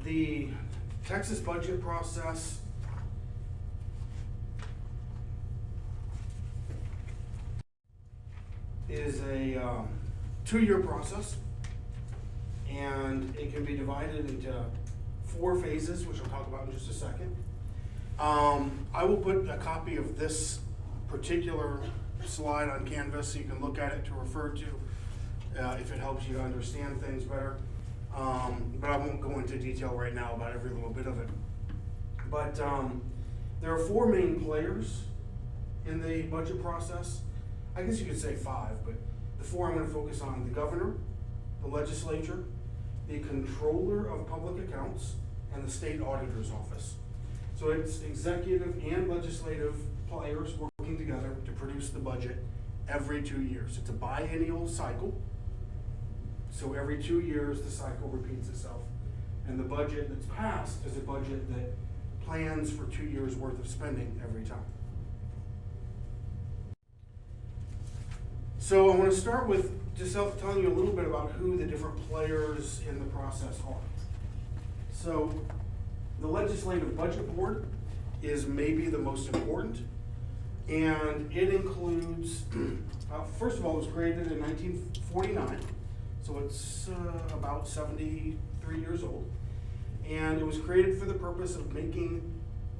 The Texas budget process is a 2-year process, and it can be divided into 4 phases, which I'll talk about in just a second. I will put a copy of this particular slide on Canvas so you can look at it to refer to if it helps you to understand things better. But I won't go into detail right now about every little bit of it. But there are 4 main players in the budget process. I guess you could say 5, but the 4 I'm going to focus on: the governor, the legislature, the controller of public accounts, and the state auditor's office. So it's executive and legislative players working together to produce the budget every 2 years. It's a biennial cycle. So every 2 years, the cycle repeats itself. And the budget that's passed is a budget that plans for 2 years worth of spending every time. So I want to start with just telling you a little bit about who the different players in the process are. So the Legislative Budget Board is maybe the most important, and it includes, first of all, it was created in 1949, so it's about 73 years old, and it was created for the purpose of making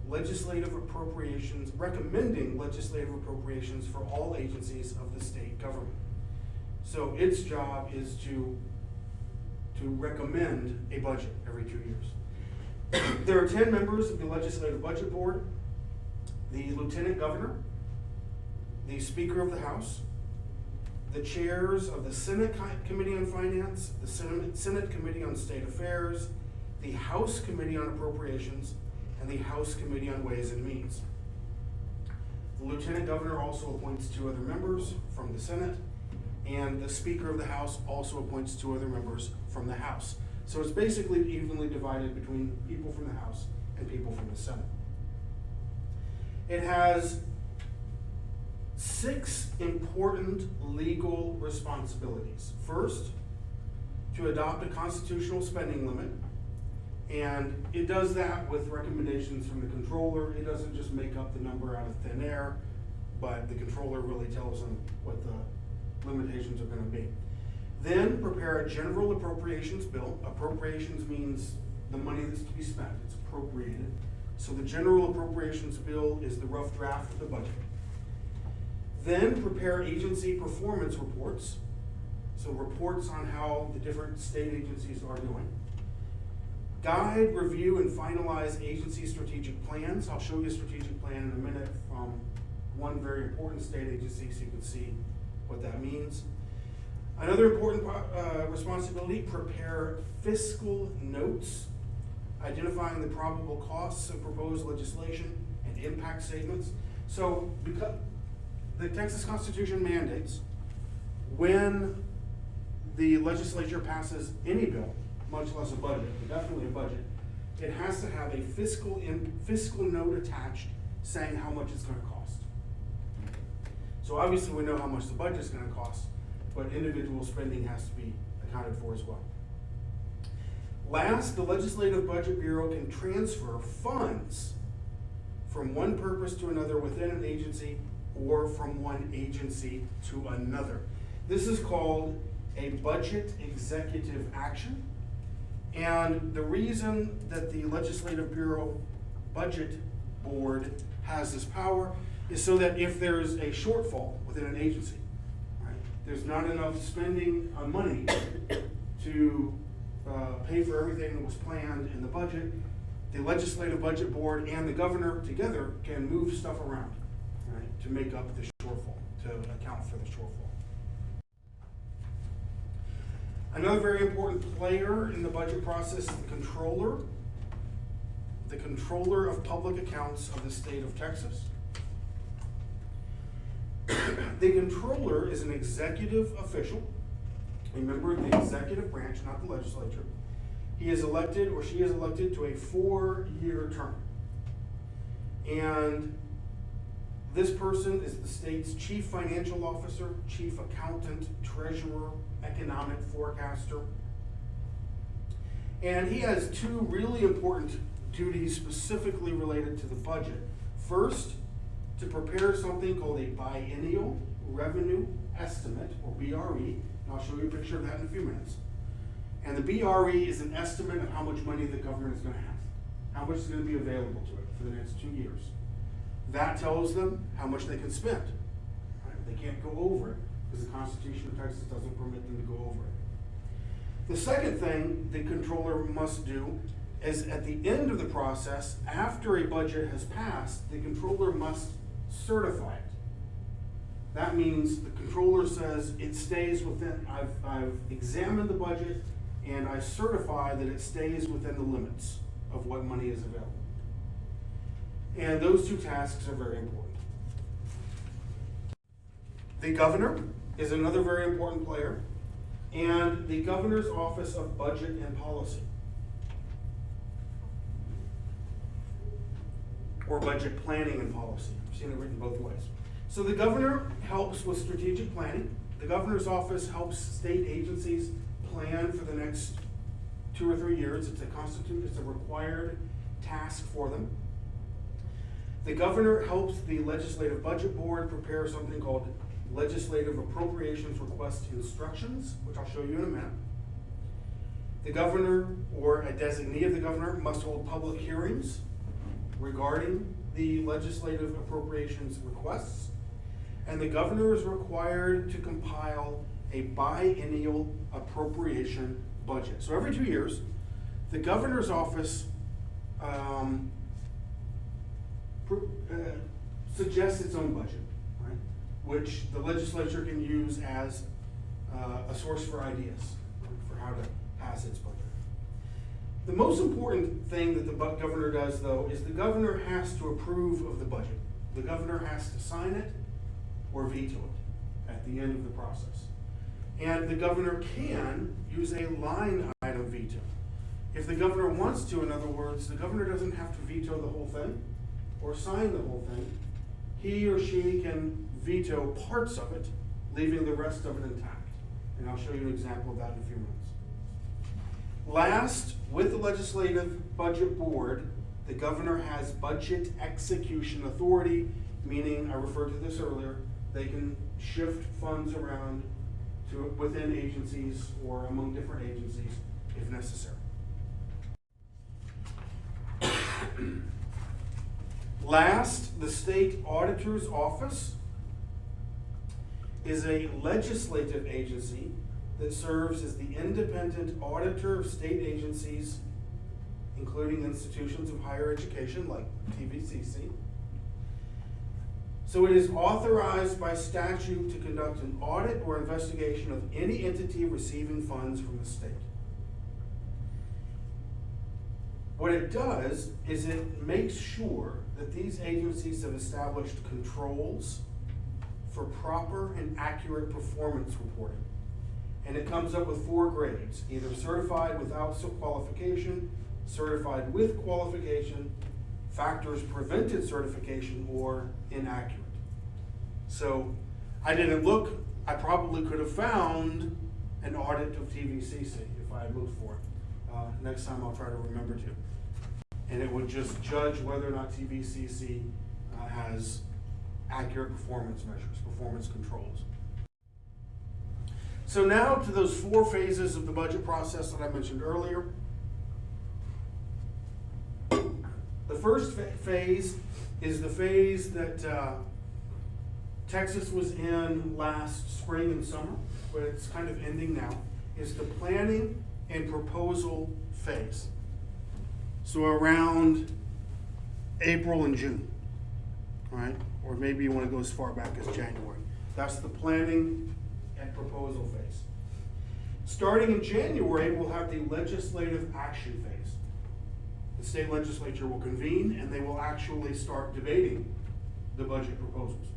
legislative appropriations, recommending legislative appropriations for all agencies of the state government. So its job is to recommend a budget every 2 years. There are 10 members of the Legislative Budget Board: the Lieutenant Governor, the Speaker of the House, the chairs of the Senate Committee on Finance, the Senate Committee on State Affairs, the House Committee on Appropriations, and the House Committee on Ways and Means. The Lieutenant Governor also appoints 2 other members from the Senate, and the Speaker of the House also appoints 2 other members from the House. So it's basically evenly divided between people from the House and people from the Senate. It has 6 important legal responsibilities. First, to adopt a constitutional spending limit, and it does that with recommendations from the controller. It doesn't just make up the number out of thin air, but the controller really tells them what the limitations are going to be. Then prepare a general appropriations bill. Appropriations means the money that's to be spent. It's appropriated. So the general appropriations bill is the rough draft of the budget. Then prepare agency performance reports. So reports on how the different state agencies are doing. Guide, review, and finalize agency strategic plans. I'll show you a strategic plan in a minute from one very important state agency so you can see what that means. Another important responsibility: prepare fiscal notes, identifying the probable costs of proposed legislation and impact statements. So because the Texas Constitution mandates, when the legislature passes any bill, much less a budget, but definitely a budget, it has to have a fiscal note attached saying how much it's going to cost. So obviously we know how much the budget is going to cost, but individual spending has to be accounted for as well. Last, the Legislative Budget Bureau can transfer funds from one purpose to another within an agency or from one agency to another. This is called a budget executive action. And the reason that the Legislative Bureau Budget Board has this power is so that if there's a shortfall within an agency, right, there's not enough spending on money to pay for everything that was planned in the budget, the Legislative Budget Board and the governor together can move stuff around, right, to make up the shortfall, to account for the shortfall. Another very important player in the budget process is the controller of public accounts of the state of Texas. The controller is an executive official, a member of the executive branch, not the legislature. He is elected, or she is elected, to a 4-year term. And this person is the state's chief financial officer, chief accountant, treasurer, economic forecaster. And he has two really important duties specifically related to the budget. First, to prepare something called a biennial revenue estimate, or BRE, and I'll show you a picture of that in a few minutes. And the BRE is an estimate of how much money the government is going to have, how much is going to be available to it for the next 2 years. That tells them how much they can spend. Right? They can't go over it because the Constitution of Texas doesn't permit them to go over it. The second thing the controller must do is at the end of the process, after a budget has passed, the controller must certify it. That means the controller says it stays within, I've examined the budget and I certify that it stays within the limits of what money is available. And those two tasks are very important. The governor is another very important player, and the governor's office of budget and policy, or budget planning and policy. I've seen it written both ways. So the governor helps with strategic planning. The governor's office helps state agencies plan for the next 2 or 3 years. It's a required task for them. The governor helps the legislative budget board prepare something called legislative appropriations request instructions, which I'll show you in a minute. The governor or a designee of the governor must hold public hearings regarding the legislative appropriations requests, and the governor is required to compile a biennial appropriation budget. So every 2 years, the governor's office suggests its own budget, right? Which the legislature can use as a source for ideas, right, for how to pass its budget. The most important thing that the governor does, though, is the governor has to approve of the budget. The governor has to sign it or veto it at the end of the process. And the governor can use a line item veto. If the governor wants to, in other words, the governor doesn't have to veto the whole thing or sign the whole thing. He or she can veto parts of it, leaving the rest of it intact. And I'll show you an example of that in a few minutes. Last, with the legislative budget board, the governor has budget execution authority, meaning, I referred to this earlier, they can shift funds around to within agencies or among different agencies if necessary. Last, the state auditor's office is a legislative agency that serves as the independent auditor of state agencies, including institutions of higher education like TVCC. So it is authorized by statute to conduct an audit or investigation of any entity receiving funds from the state. What it does is it makes sure that these agencies have established controls for proper and accurate performance reporting. And it comes up with 4 grades, either certified without qualification, certified with qualification, factors prevented certification, or inaccurate. So I didn't look, I probably could have found an audit of TVCC if I had looked for it. Next time I'll try to remember to. And it would just judge whether or not TVCC has accurate performance measures, performance controls. So now to those 4 phases of the budget process that I mentioned earlier. The first phase is the phase that Texas was in last spring and summer, but it's kind of ending now, is the planning and proposal phase. So around April and June, all right? Or maybe you want to go as far back as January. That's the planning and proposal phase. Starting in January, we'll have the legislative action phase. The state legislature will convene and they will actually start debating the budget proposals.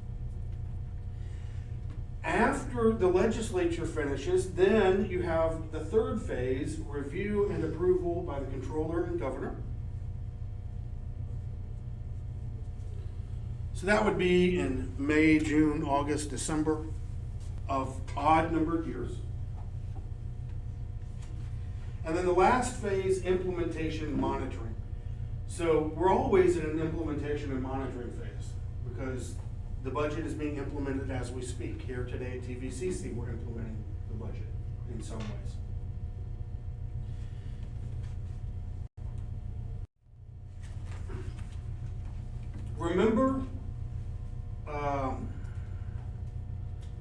After the legislature finishes, then you have the third phase, review and approval by the controller and governor. So that would be in May, June, August, December of odd numbered years. And then the last phase, implementation and monitoring. So we're always in an implementation and monitoring phase because the budget is being implemented as we speak. Here today at TVCC, we're implementing the budget in some ways. Remember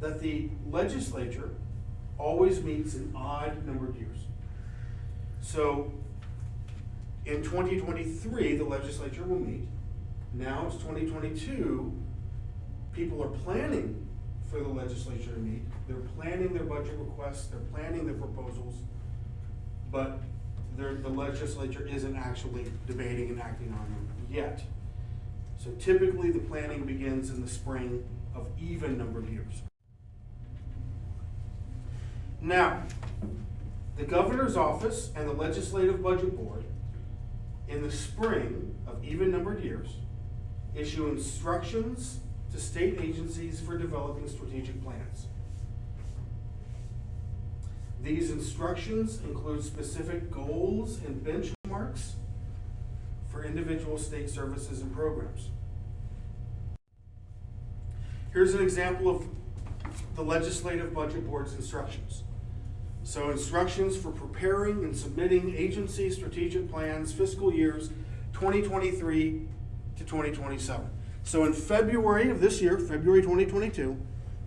that the legislature always meets in odd numbered years. So in 2023, the legislature will meet. Now it's 2022. People are planning for the legislature to meet. They're planning their budget requests. They're planning their proposals. But the legislature isn't actually debating and acting on them yet. So typically the planning begins in the spring of even numbered years. Now, the governor's office and the legislative budget board in the spring of even numbered years issue instructions to state agencies for developing strategic plans. These instructions include specific goals and benchmarks for individual state services and programs. Here's an example of the legislative budget board's instructions. So instructions for preparing and submitting agency strategic plans fiscal years 2023 to 2027. So in February of this year, February 2022,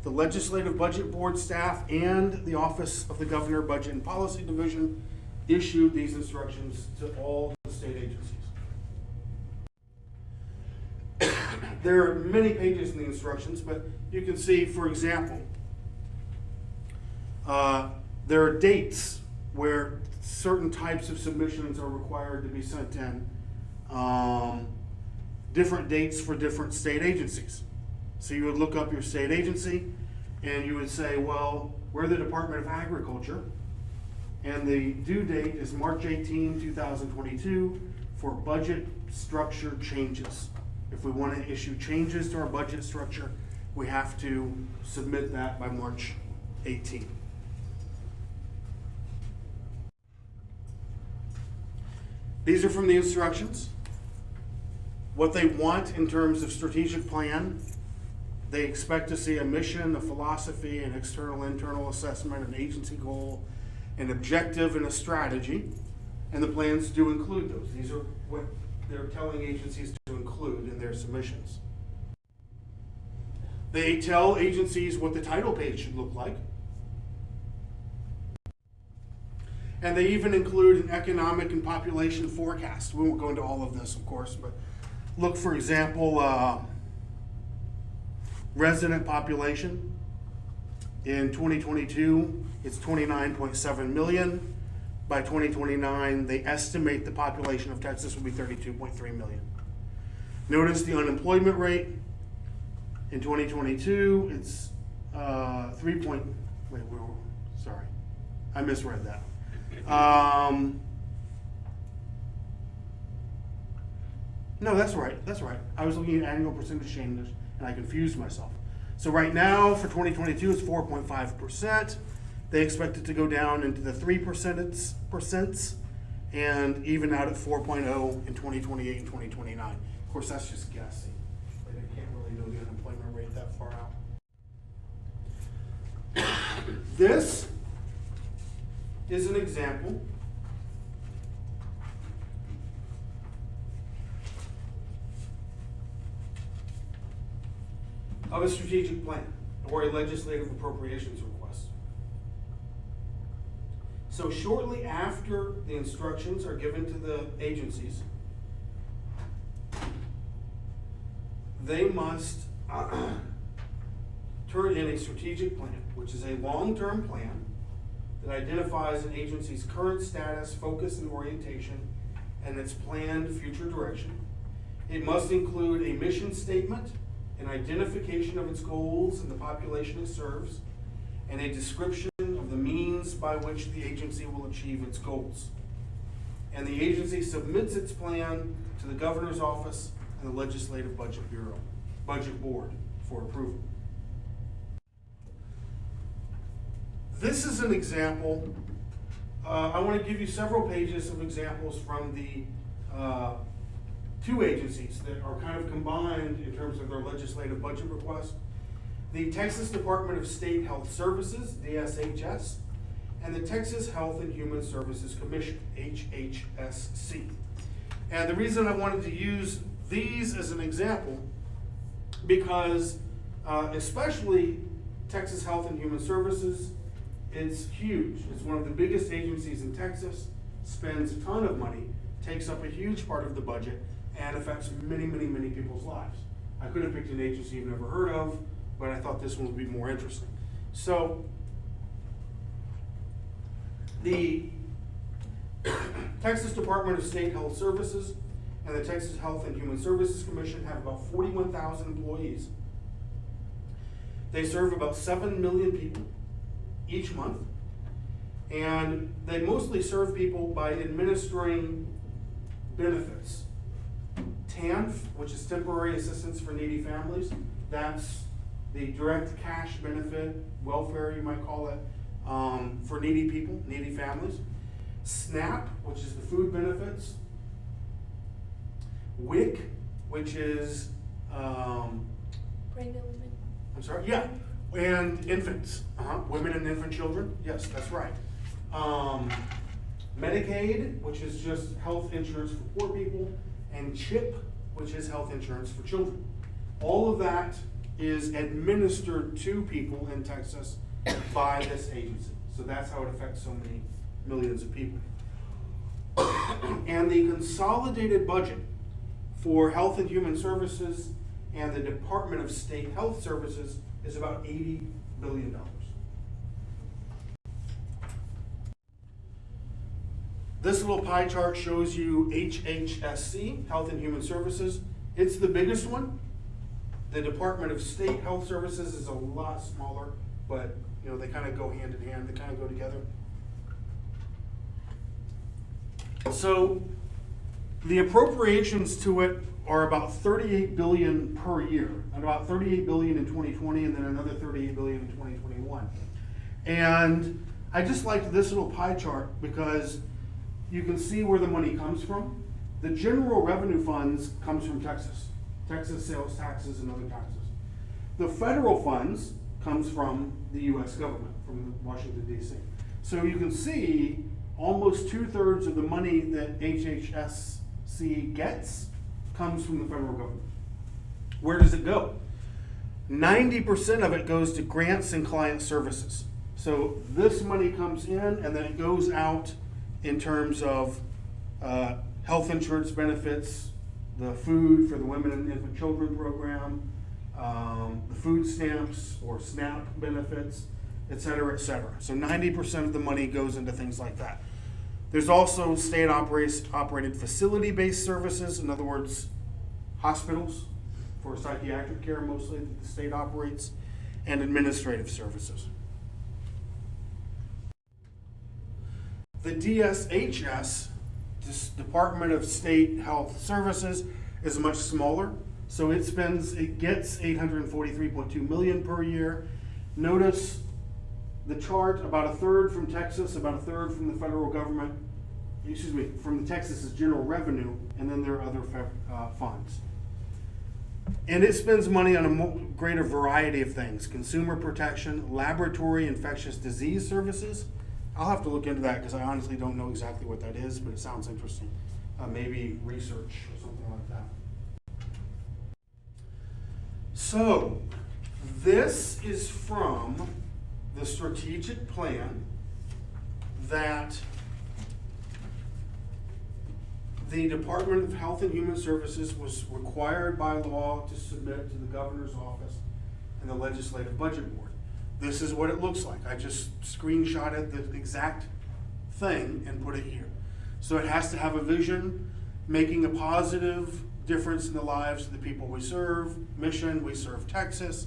the legislative budget board staff and the Office of the Governor Budget and Policy Division issued these instructions to all the state agencies. There are many pages in the instructions, but you can see, for example, there are dates where certain types of submissions are required to be sent in. Different dates for different state agencies. So you would look up your state agency and you would say, well, we're the Department of Agriculture, and the due date is March 18, 2022 for budget structure changes. If we want to issue changes to our budget structure, we have to submit that by March 18. These are from the instructions. What they want in terms of strategic plan, they expect to see a mission, a philosophy, an external, internal assessment, an agency goal, an objective, and a strategy. And the plans do include those. These are what they're telling agencies to include in their submissions. They tell agencies what the title page should look like. And they even include an economic and population forecast. We won't go into all of this, of course, but look, for example, resident population. In 2022, it's 29.7 million. By 2029, they estimate the population of Texas will be 32.3 million. Notice the unemployment rate. In 2022, it's sorry, I misread that. No, that's right. I was looking at annual percentage changes and I confused myself. So right now for 2022 it's 4.5%. They expect it to go down into the 3% and even out at 4.0 in 2028 and 2029. Of course, that's just guessing. They can't really know the unemployment rate that far out. This is an example of a strategic plan or a legislative appropriations request. So shortly after the instructions are given to the agencies, they must turn in a strategic plan, which is a long-term plan that identifies an agency's current status, focus, and orientation, and its planned future direction. It must include a mission statement, an identification of its goals and the population it serves, and a description of the means by which the agency will achieve its goals. And the agency submits its plan to the governor's office and the legislative budget board for approval. This is an example I want to give you several pages of examples from the two agencies that are kind of combined in terms of their legislative budget request. The Texas Department of State Health Services, DSHS, and the Texas Health and Human Services Commission, HHSC. And the reason I wanted to use these as an example, because especially Texas Health and Human Services, it's huge. It's one of the biggest agencies in Texas, spends a ton of money, takes up a huge part of the budget, and affects many, many, many people's lives. I could have picked an agency you've never heard of, but I thought this one would be more interesting. So, the Texas Department of State Health Services and the Texas Health and Human Services Commission have about 41,000 employees. They serve about 7 million people each month, and they mostly serve people by administering benefits. TANF, which is Temporary Assistance for Needy Families, that's the direct cash benefit, welfare you might call it, for needy people, needy families. SNAP, which is the food benefits. WIC, which is, Pregnant women. I'm sorry, yeah, and infants, women and infant children, yes, that's right. Medicaid, which is just health insurance for poor people, and CHIP, which is health insurance for children. All of that is administered to people in Texas by this agency. So that's how it affects so many millions of people. And the consolidated budget for Health and Human Services and the Department of State Health Services is about $80 billion. This little pie chart shows you HHSC, Health and Human Services. It's the biggest one. The Department of State Health Services is a lot smaller, but you know, they kind of go hand in hand, they kind of go together. So the appropriations to it are about $38 billion per year, and about $38 billion in 2020, and then another $38 billion in 2021. And I just liked this little pie chart because you can see where the money comes from. The general revenue funds comes from Texas sales taxes and other taxes. The federal funds comes from the US government, from Washington, D.C. So you can see almost 2/3 of the money that HHSC gets comes from the federal government. Where does it go? 90% of it goes to grants and client services. So this money comes in and then it goes out in terms of health insurance benefits, the food for the women and infant children program, the food stamps or SNAP benefits, et cetera, et cetera. So 90% of the money goes into things like that. There's also state operated facility-based services, in other words, hospitals for psychiatric care mostly that the state operates, and administrative services. The DSHS, this Department of State Health Services, is much smaller. So it gets $843.2 million per year. Notice the chart, about 1/3 from Texas, about 1/3 from the federal government, from the Texas's general revenue, and then there are other funds. And it spends money on a greater variety of things: consumer protection, laboratory infectious disease services. I'll have to look into that because I honestly don't know exactly what that is, but it sounds interesting. Maybe research or something like that. So, this is from the strategic plan that the Department of Health and Human Services was required by law to submit to the governor's office and the legislative budget board. This is what it looks like. I just screenshotted the exact thing and put it here. So it has to have a vision, making a positive difference in the lives of the people we serve. Mission, we serve Texas.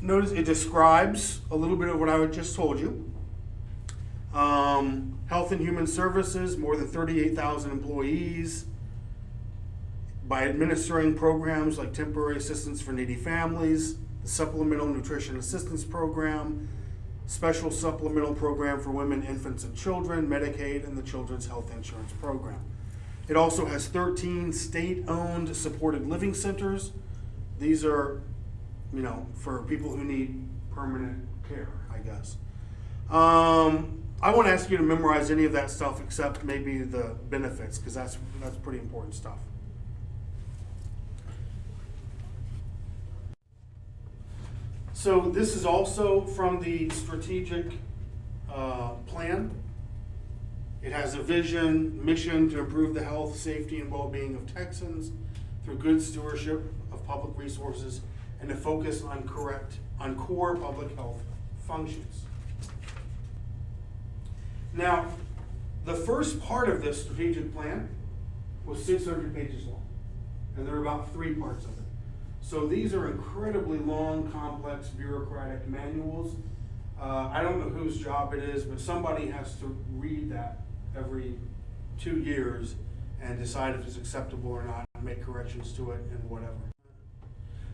Notice it describes a little bit of what I just told you. Health and Human Services, more than 38,000 employees. By administering programs like temporary assistance for needy families, the Supplemental Nutrition Assistance Program, special supplemental program for women, infants, and children, Medicaid, and the Children's Health Insurance Program. It also has 13 state-owned supported living centers. These are, for people who need permanent care, I guess. I won't ask you to memorize any of that stuff except maybe the benefits, because that's pretty important stuff. So this is also from the strategic plan. It has a vision, mission to improve the health, safety, and well-being of Texans through good stewardship of public resources and to focus on core public health functions. Now, the first part of this strategic plan was 600 pages long, and there are about 3 parts of it. So these are incredibly long, complex, bureaucratic manuals. I don't know whose job it is, but somebody has to read that every 2 years and decide if it's acceptable or not, and make corrections to it and whatever.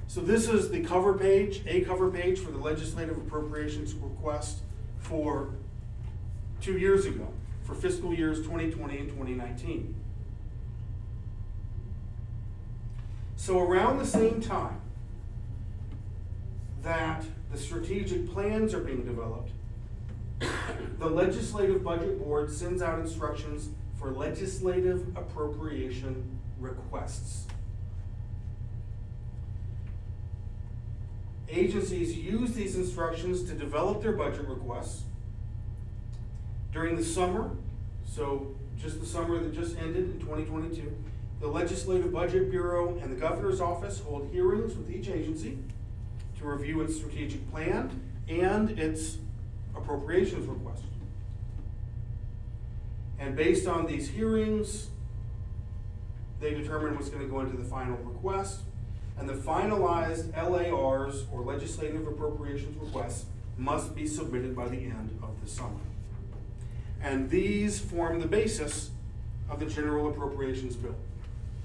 So this is the cover page, a cover page for the legislative appropriations request for 2 years ago, for fiscal years 2020 and 2019. So around the same time that the strategic plans are being developed, the Legislative Budget Board sends out instructions for legislative appropriation requests. Agencies use these instructions to develop their budget requests. During the summer, so just the summer that just ended in 2022, the Legislative Budget Bureau and the Governor's Office hold hearings with each agency to review its strategic plan and its appropriations request. And based on these hearings, they determine what's going to go into the final request. And the finalized LARs, or legislative appropriations requests, must be submitted by the end of the summer. And these form the basis of the General Appropriations Bill.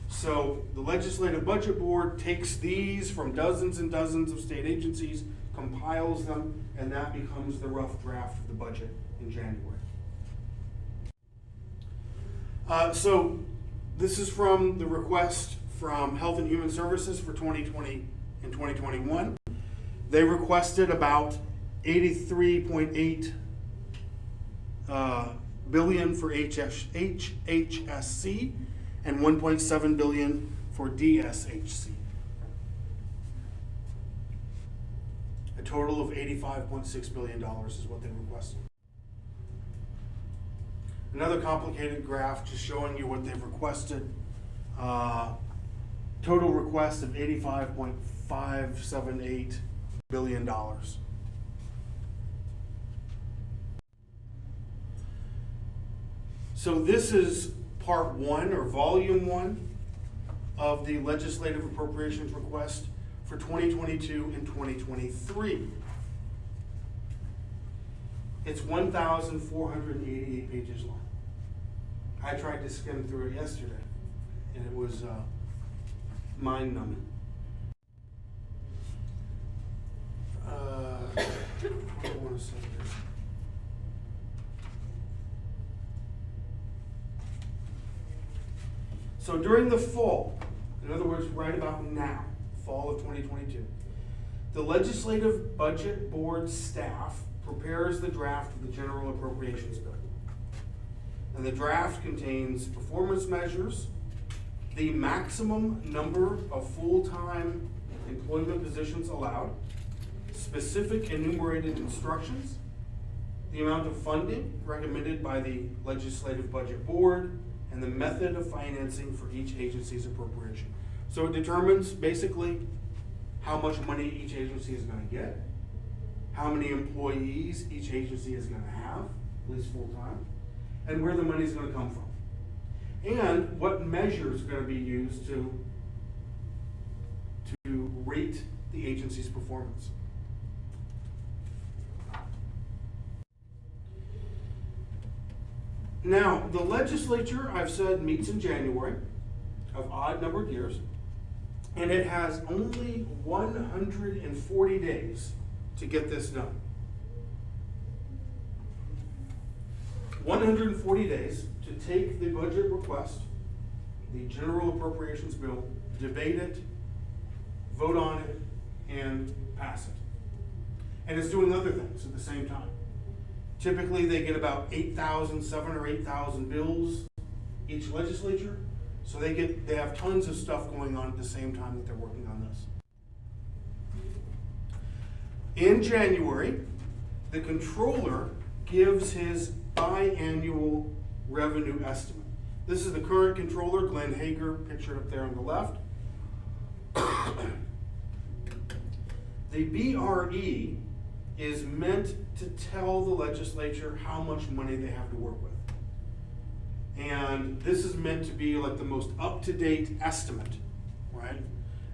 So the Legislative Budget Board takes these from dozens and dozens of state agencies, compiles them, and that becomes the rough draft of the budget in January. So this is from the request from Health and Human Services for 2020 and 2021. They requested about $83.8 billion for HHSC and $1.7 billion for DSHC. A total of $85.6 billion is what they requested. Another complicated graph just showing you what they've requested. Total request of $85.578 billion. So this is part 1 or volume 1 of the legislative appropriations request for 2022 and 2023. It's 1,488 pages long. I tried to skim through it yesterday, and it was mind-numbing. What do I want to say here? So during the fall, in other words, right about now, fall of 2022, the Legislative Budget Board staff prepares the draft of the General Appropriations Bill. And the draft contains performance measures, the maximum number of full-time employment positions allowed, specific enumerated instructions, the amount of funding recommended by the Legislative Budget Board, and the method of financing for each agency's appropriation. So it determines basically how much money each agency is going to get, how many employees each agency is going to have, at least full-time, and where the money is going to come from. And what measures are going to be used to rate the agency's performance. Now, the legislature, I've said, meets in January of odd-numbered years, and it has only 140 days to get this done. 140 days to take the budget request, the general appropriations bill, debate it, vote on it, and pass it. And it's doing other things at the same time. Typically, they get about 7 or 8,000 bills each legislature, so they have tons of stuff going on at the same time that they're working on this. In January, the controller gives his biannual revenue estimate. This is the current controller, Glenn Hager, pictured up there on the left. The BRE is meant to tell the legislature how much money they have to work with. And this is meant to be like the most up-to-date estimate, right?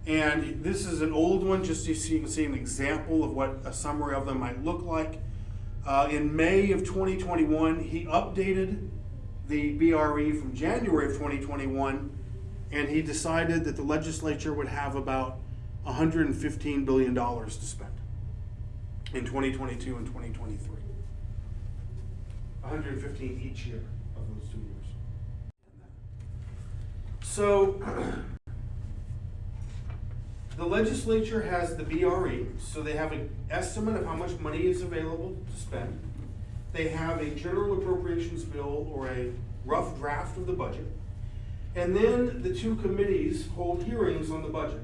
And this is an old one, just so you can see an example of what a summary of them might look like. In May of 2021, he updated the BRE from January of 2021, and he decided that the legislature would have about $115 billion to spend in 2022 and 2023. 115 each year of those 2 years. So the legislature has the BRE, so they have an estimate of how much money is available to spend. They have a general appropriations bill or a rough draft of the budget. And then the two committees hold hearings on the budget.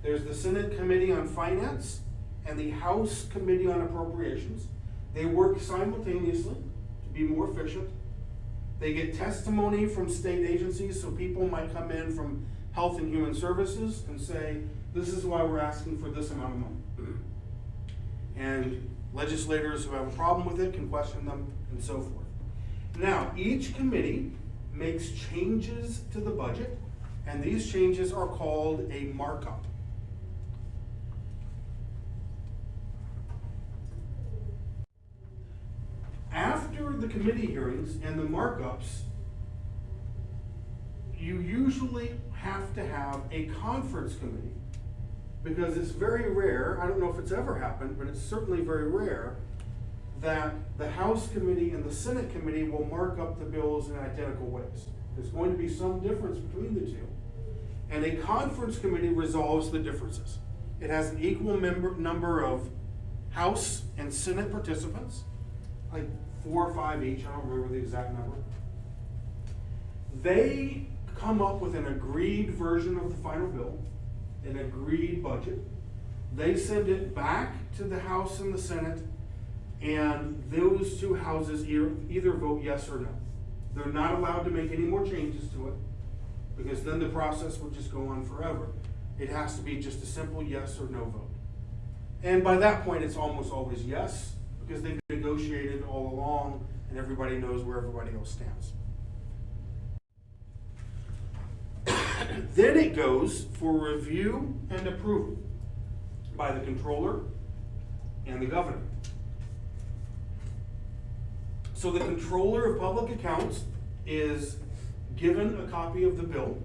There's the Senate Committee on Finance and the House Committee on Appropriations. They work simultaneously to be more efficient. They get testimony from state agencies, so people might come in from Health and Human Services and say, this is why we're asking for this amount of money. And legislators who have a problem with it can question them and so forth. Now, each committee makes changes to the budget, and these changes are called a markup. After the committee hearings and the markups, you usually have to have a conference committee, because it's very rare, I don't know if it's ever happened, but it's certainly very rare, that the House Committee and the Senate Committee will mark up the bills in identical ways. There's going to be some difference between the two. And a conference committee resolves the differences. It has an equal number of House and Senate participants, like 4 or 5 each, I don't remember the exact number. They come up with an agreed version of the final bill, an agreed budget. They send it back to the House and the Senate, and those two houses either vote yes or no. They're not allowed to make any more changes to it, because then the process would just go on forever. It has to be just a simple yes or no vote. And by that point, it's almost always yes, because they've negotiated all along, and everybody knows where everybody else stands. Then it goes for review and approval by the controller and the governor. So the controller of public accounts is given a copy of the bill.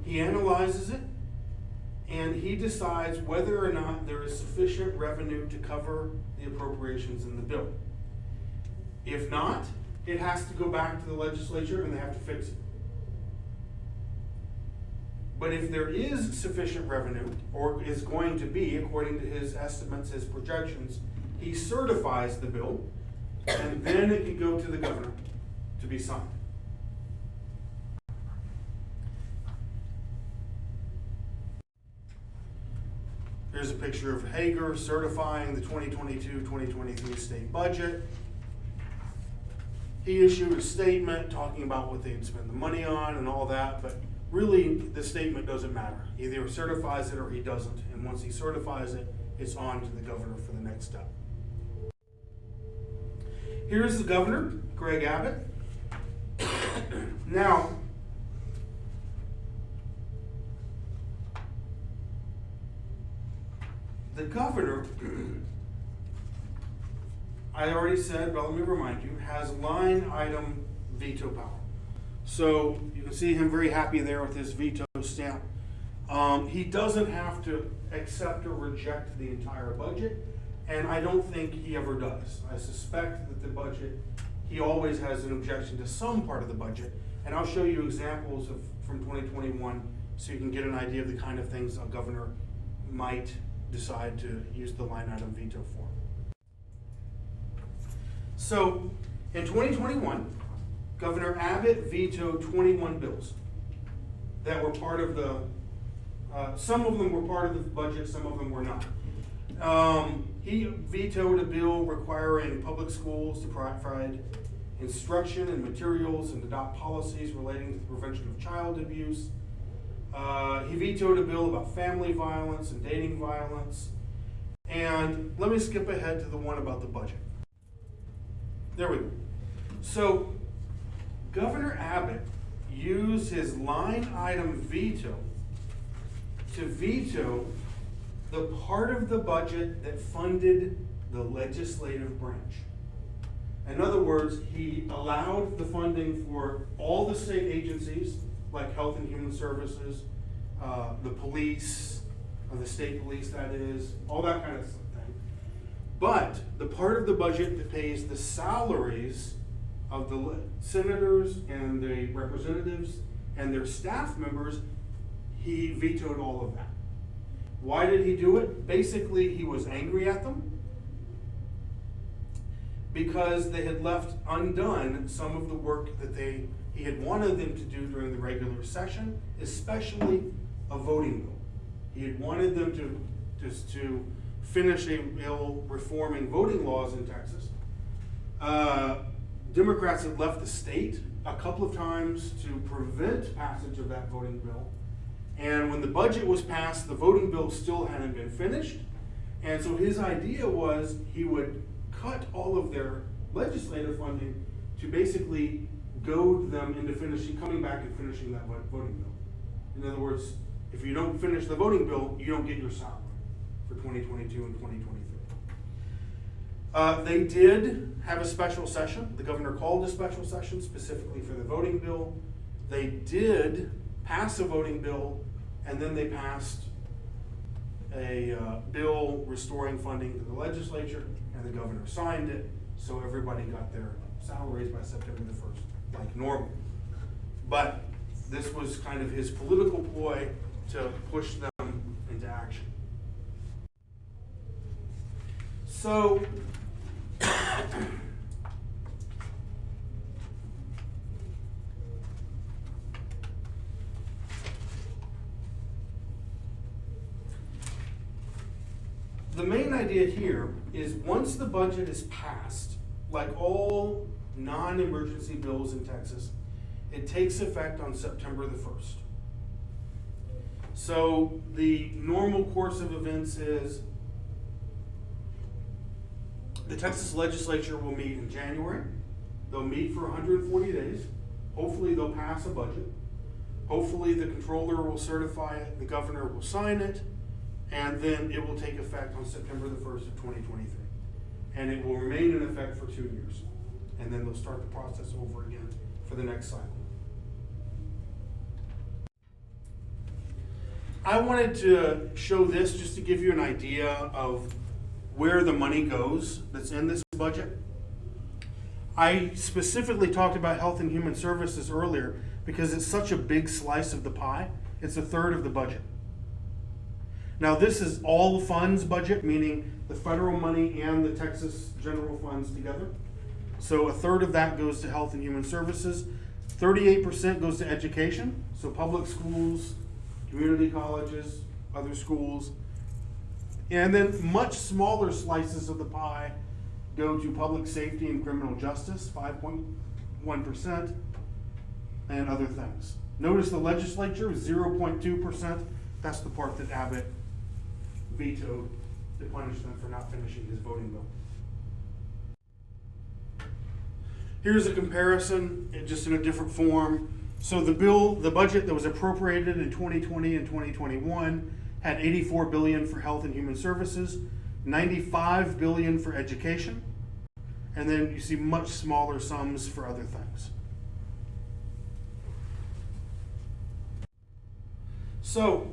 He analyzes it, and he decides whether or not there is sufficient revenue to cover the appropriations in the bill. If not, it has to go back to the legislature and they have to fix it. But if there is sufficient revenue, or is going to be, according to his estimates, his projections, he certifies the bill, and then it can go to the governor to be signed. Here's a picture of Hager certifying the 2022-2023 state budget. He issued a statement talking about what they'd spend the money on and all that, but really the statement doesn't matter. He either certifies it or he doesn't, and once he certifies it, it's on to the governor for the next step. Here's the governor, Greg Abbott. Now, the governor, I already said, but let me remind you, has line item veto power. So you can see him very happy there with his veto stamp. He doesn't have to accept or reject the entire budget, And I don't think he ever does. I suspect that the budget, he always has an objection to some part of the budget. And I'll show you examples from 2021 so you can get an idea of the kind of things a governor might decide to use the line item veto for. So in 2021, Governor Abbott vetoed 21 bills that were part of the, some of them were part of the budget, some of them were not. He vetoed a bill requiring public schools to provide instruction and materials and adopt policies relating to the prevention of child abuse. He vetoed a bill about family violence and dating violence. And let me skip ahead to the one about the budget. There we go. So Governor Abbott used his line item veto to veto the part of the budget that funded the legislative branch. In other words, he allowed the funding for all the state agencies, like Health and Human Services, the police, the state police that is, all that kind of thing. But the part of the budget that pays the salaries of the senators and the representatives and their staff members, he vetoed all of that. Why did he do it? Basically, he was angry at them because they had left undone some of the work that he had wanted them to do during the regular session, especially a voting bill. He had wanted them to finish a bill reforming voting laws in Texas. Democrats had left the state a couple of times to prevent passage of that voting bill. And when the budget was passed, the voting bill still hadn't been finished. And so his idea was he would cut all of their legislative funding to basically goad them into coming back and finishing that voting bill. In other words, if you don't finish the voting bill, you don't get your salary for 2022 and 2023. They did have a special session. The governor called a special session specifically for the voting bill. They did pass a voting bill, and then they passed a bill restoring funding to the legislature, and the governor signed it, so everybody got their salaries by September the 1st, like normal. But this was kind of his political ploy to push them into action. So, the main idea here is once the budget is passed, like all non-emergency bills in Texas, it takes effect on September the 1st. So the normal course of events is the Texas legislature will meet in January. They'll meet for 140 days. Hopefully they'll pass a budget. Hopefully the controller will certify it, the governor will sign it, and then it will take effect on September the 1st of 2023. And it will remain in effect for 2 years. And then they'll start the process over again for the next cycle. I wanted to show this just to give you an idea of where the money goes that's in this budget. I specifically talked about Health and Human Services earlier because it's such a big slice of the pie. It's a third of the budget. Now this is all funds budget, meaning the federal money and the Texas general funds together. So a third of that goes to Health and Human Services. 38% goes to education, so public schools, community colleges, other schools. And then much smaller slices of the pie go to public safety and criminal justice, 5.1%, and other things. Notice the legislature is 0.2%. That's the part that Abbott vetoed to punish them for not finishing his voting bill. Here's a comparison, just in a different form. So the budget that was appropriated in 2020 and 2021 had $84 billion for Health and Human Services, $95 billion for education, and then you see much smaller sums for other things. So,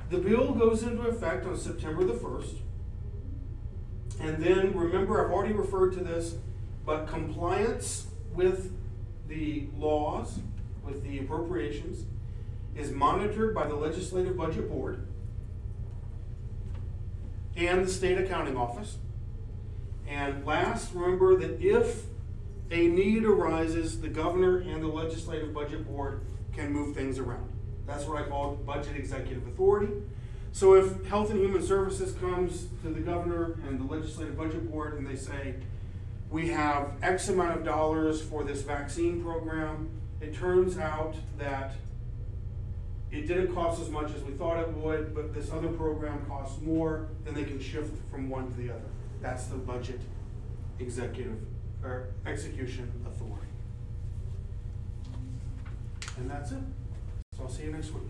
The bill goes into effect on September the 1st. And then, remember, I've already referred to this, but compliance with the laws, with the appropriations, is monitored by the Legislative Budget Board and the State Accounting Office. And last, remember that if a need arises, the governor and the Legislative Budget Board can move things around. That's what I call budget executive authority. So if Health and Human Services comes to the governor and the Legislative Budget Board and they say, we have X amount of dollars for this vaccine program, it turns out that it didn't cost as much as we thought it would, but this other program costs more, then they can shift from one to the other. That's the budget executive or execution authority. And that's it. So I'll see you next week.